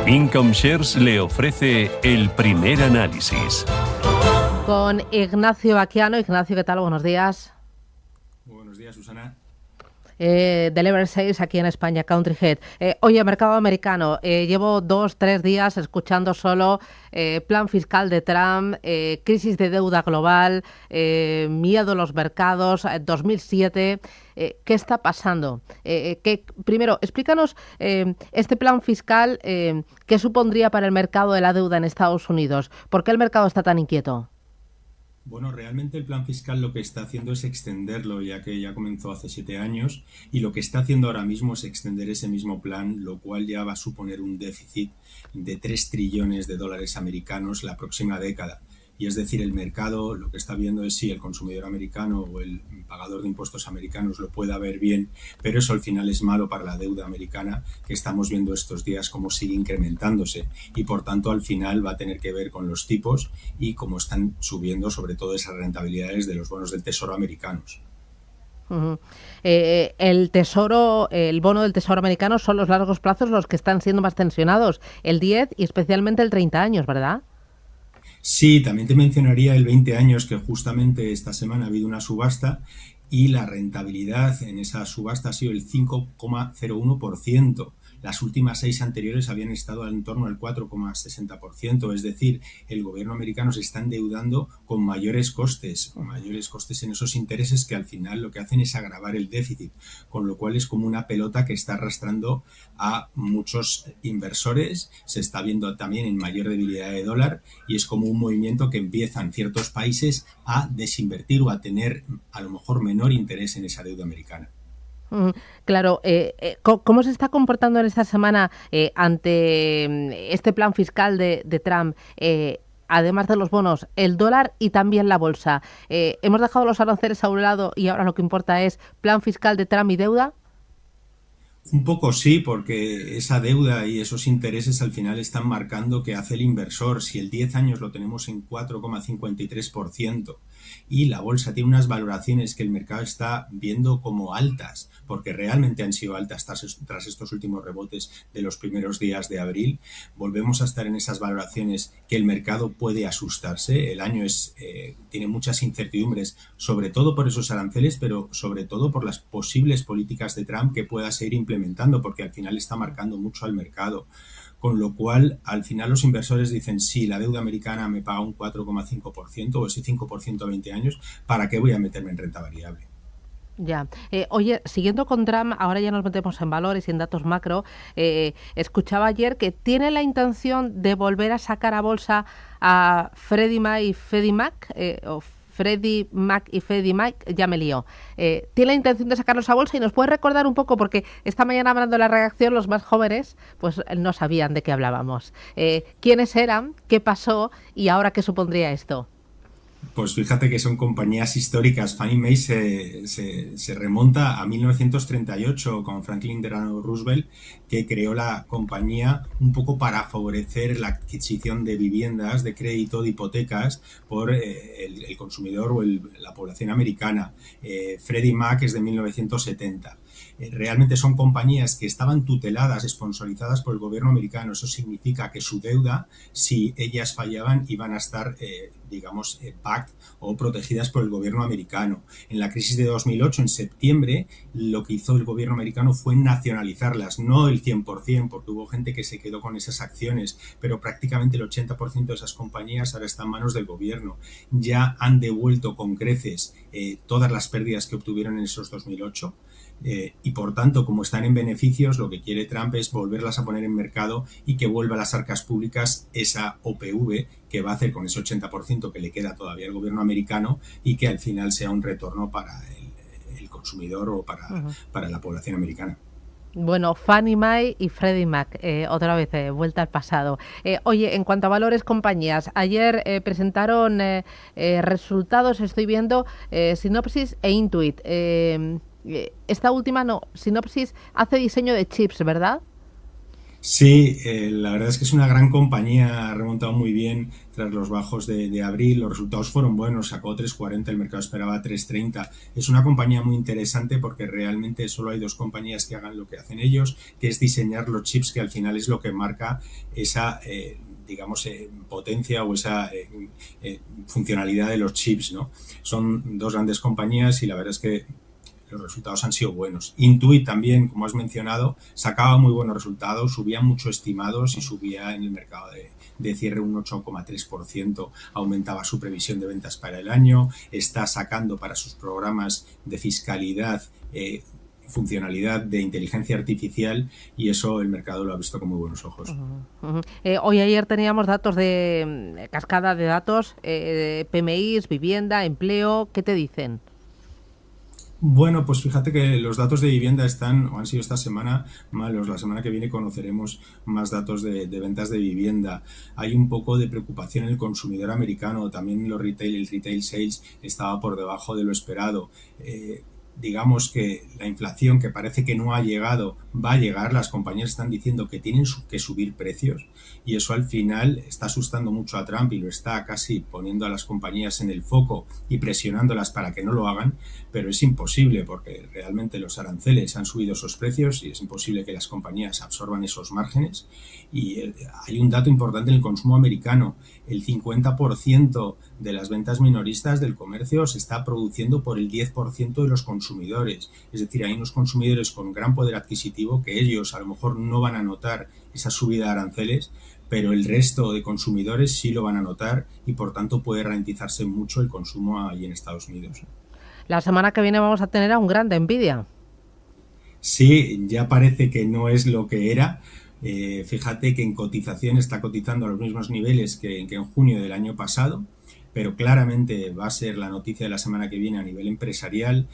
Income Shares le ofrece el primer análisis. Con Ignacio Baquiano. Ignacio, ¿qué tal? Buenos días. Buenos días, Susana. Deliver Sales aquí en España, Country Head. Oye, mercado americano, llevo 2-3 días escuchando solo plan fiscal de Trump, crisis de deuda global, miedo a los mercados, 2007. ¿Qué está pasando? Primero, explícanos este plan fiscal, ¿qué supondría para el mercado de la deuda en Estados Unidos? ¿Por qué el mercado está tan inquieto? Bueno, realmente el plan fiscal lo que está haciendo es extenderlo, ya que ya comenzó hace 7 años, y lo que está haciendo ahora mismo es extender ese mismo plan, lo cual ya va a suponer un déficit de 3 trillones de dólares americanos la próxima década. Y es decir, el mercado lo que está viendo es si el consumidor americano o el pagador de impuestos americanos lo pueda ver bien, pero eso al final es malo para la deuda americana, que estamos viendo estos días cómo sigue incrementándose, y por tanto al final va a tener que ver con los tipos y cómo están subiendo sobre todo esas rentabilidades de los bonos del Tesoro americanos. Uh-huh. El bono del Tesoro americano son los largos plazos los que están siendo más tensionados, el 10 y especialmente el 30 años, ¿verdad? Sí, también te mencionaría el 20 años, que justamente esta semana ha habido una subasta y la rentabilidad en esa subasta ha sido el 5,01%. Las últimas 6 anteriores habían estado en torno al 4,60%, es decir, el gobierno americano se está endeudando con mayores costes en esos intereses que al final lo que hacen es agravar el déficit, con lo cual es como una pelota que está arrastrando a muchos inversores. Se está viendo también en mayor debilidad de dólar y es como un movimiento que empiezan ciertos países a desinvertir o a tener a lo mejor menor interés en esa deuda americana. Claro, ¿cómo se está comportando en esta semana ante este plan fiscal de Trump? Además de los bonos, el dólar y también la bolsa. ¿Hemos dejado los aranceles a un lado y ahora lo que importa es plan fiscal de Trump y deuda? Un poco sí, porque esa deuda y esos intereses al final están marcando qué hace el inversor. Si el 10 años lo tenemos en 4,53% y la bolsa tiene unas valoraciones que el mercado está viendo como altas, porque realmente han sido altas tras estos últimos rebotes de los primeros días de abril, volvemos a estar en esas valoraciones que el mercado puede asustarse. El año tiene muchas incertidumbres, sobre todo por esos aranceles, pero sobre todo por las posibles políticas de Trump que pueda seguir implementando, porque al final está marcando mucho al mercado. Con lo cual, al final los inversores dicen, sí, la deuda americana me paga un 4,5% o ese 5% a 20 años, ¿para qué voy a meterme en renta variable? Ya. Oye, siguiendo con Trump, ahora ya nos metemos en valores y en datos macro. Escuchaba ayer que tiene la intención de volver a sacar a bolsa a Freddie Mac y Freddie Mac, Freddie Mac y Freddie Mac, ya me lío. Tiene la intención de sacarlos a bolsa y nos puede recordar un poco, porque esta mañana hablando de la redacción, los más jóvenes pues no sabían de qué hablábamos. ¿Quiénes eran? ¿Qué pasó? ¿Y ahora qué supondría esto? Pues fíjate que son compañías históricas. Fannie Mae se remonta a 1938 con Franklin Delano Roosevelt, que creó la compañía un poco para favorecer la adquisición de viviendas, de crédito, de hipotecas por el consumidor o la población americana. Freddie Mac es de 1970. Realmente son compañías que estaban tuteladas, sponsorizadas por el gobierno americano. Eso significa que su deuda, si ellas fallaban, iban a estar, backed o protegidas por el gobierno americano. En la crisis de 2008, en septiembre, lo que hizo el gobierno americano fue nacionalizarlas, no el 100%, porque hubo gente que se quedó con esas acciones, pero prácticamente el 80% de esas compañías ahora están en manos del gobierno. Ya han devuelto con creces todas las pérdidas que obtuvieron en esos 2008. Y por tanto, como están en beneficios, lo que quiere Trump es volverlas a poner en mercado y que vuelva a las arcas públicas esa OPV que va a hacer con ese 80% que le queda todavía al gobierno americano y que al final sea un retorno para el consumidor o para la población americana. Bueno, Fannie Mae y Freddie Mac, otra vez, vuelta al pasado. Oye, en cuanto a valores, compañías, ayer presentaron resultados, estoy viendo, Synopsys e Intuit. Esta última no, Synopsys hace diseño de chips, ¿verdad? Sí, la verdad es que es una gran compañía, ha remontado muy bien tras los bajos de abril, los resultados fueron buenos, sacó 3,40, el mercado esperaba 3,30. Es una compañía muy interesante porque realmente solo hay dos compañías que hagan lo que hacen ellos, que es diseñar los chips, que al final es lo que marca esa digamos, potencia o esa funcionalidad de los chips, ¿no? Son dos grandes compañías y la verdad es que los resultados han sido buenos. Intuit también, como has mencionado, sacaba muy buenos resultados, subía mucho estimados y subía en el mercado de cierre un 8,3%, aumentaba su previsión de ventas para el año, está sacando para sus programas de fiscalidad funcionalidad de inteligencia artificial y eso el mercado lo ha visto con muy buenos ojos. Hoy ayer teníamos datos de cascada de datos, PMIs, vivienda, empleo, ¿qué te dicen? Bueno, pues fíjate que los datos de vivienda están, o han sido esta semana, malos. La semana que viene conoceremos más datos de ventas de vivienda. Hay un poco de preocupación en el consumidor americano. También el retail sales estaba por debajo de lo esperado. Digamos que la inflación, que parece que no ha llegado, va a llegar. Las compañías están diciendo que tienen que subir precios y eso al final está asustando mucho a Trump y lo está casi poniendo a las compañías en el foco y presionándolas para que no lo hagan, pero es imposible porque realmente los aranceles han subido esos precios y es imposible que las compañías absorban esos márgenes. Y hay un dato importante en el consumo americano. El 50% de las ventas minoristas del comercio se está produciendo por el 10% de los consumidores. Es decir, hay unos consumidores con gran poder adquisitivo que ellos a lo mejor no van a notar esa subida de aranceles, pero el resto de consumidores sí lo van a notar y por tanto puede ralentizarse mucho el consumo ahí en Estados Unidos. La semana que viene vamos a tener a un grande Nvidia. Sí, ya parece que no es lo que era. Fíjate que en cotización está cotizando a los mismos niveles que en junio del año pasado, pero claramente va a ser la noticia de la semana que viene a nivel empresarial.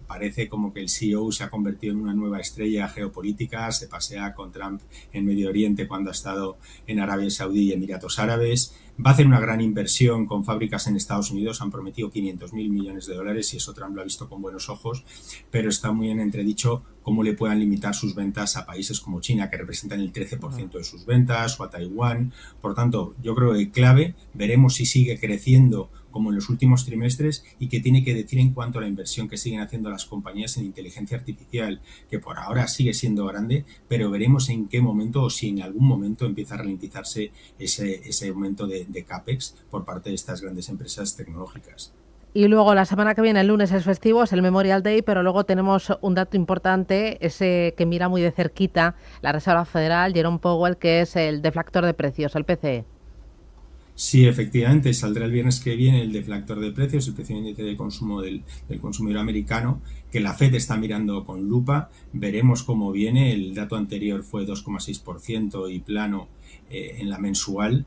Parece como que el CEO se ha convertido en una nueva estrella geopolítica, se pasea con Trump en Medio Oriente cuando ha estado en Arabia Saudí y Emiratos Árabes. Va a hacer una gran inversión con fábricas en Estados Unidos, han prometido 500.000 millones de dólares y eso Trump lo ha visto con buenos ojos, pero está muy en entredicho cómo le puedan limitar sus ventas a países como China, que representan el 13% de sus ventas, o a Taiwán. Por tanto, yo creo que clave, veremos si sigue creciendo como en los últimos trimestres y qué tiene que decir en cuanto a la inversión que siguen haciendo las compañías en inteligencia artificial, que por ahora sigue siendo grande, pero veremos en qué momento o si en algún momento empieza a ralentizarse ese aumento de CAPEX por parte de estas grandes empresas tecnológicas. Y luego la semana que viene, el lunes es festivo, es el Memorial Day, pero luego tenemos un dato importante, ese que mira muy de cerquita la Reserva Federal, Jerome Powell, que es el deflactor de precios, el PCE. Sí, efectivamente, saldrá el viernes que viene el deflactor de precios, el precio índice de consumo del consumidor americano, que la FED está mirando con lupa. Veremos cómo viene. El dato anterior fue 2,6% y plano en la mensual.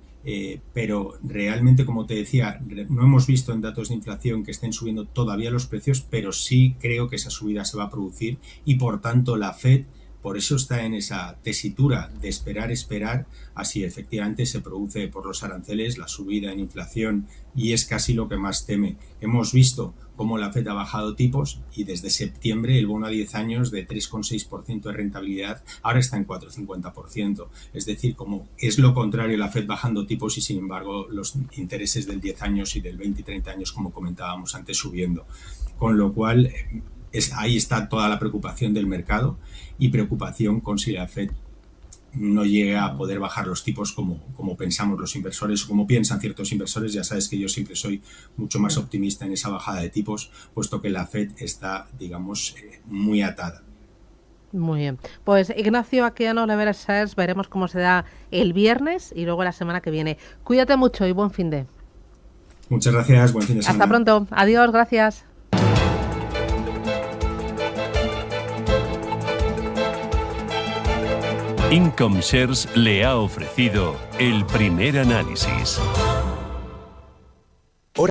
Pero realmente, como te decía, no hemos visto en datos de inflación que estén subiendo todavía los precios, pero sí creo que esa subida se va a producir y por tanto la FED por eso está en esa tesitura de esperar a si efectivamente se produce por los aranceles la subida en inflación y es casi lo que más teme. Hemos visto cómo la FED ha bajado tipos y desde septiembre el bono a 10 años de 3,6% de rentabilidad ahora está en 4,50%. Es decir, como es lo contrario la FED bajando tipos y sin embargo los intereses del 10 años y del 20 y 30 años como comentábamos antes subiendo. Con lo cual ahí está toda la preocupación del mercado y preocupación con si la FED no llega a poder bajar los tipos como pensamos los inversores o como piensan ciertos inversores. Ya sabes que yo siempre soy mucho más optimista en esa bajada de tipos, puesto que la FED está, digamos, muy atada. Muy bien. Pues Ignacio Aquilano, Lever Shares, veremos cómo se da el viernes y luego la semana que viene. Cuídate mucho y buen fin de. Muchas gracias, buen fin de semana. Hasta pronto. Adiós, gracias. Income Shares le ha ofrecido el primer análisis.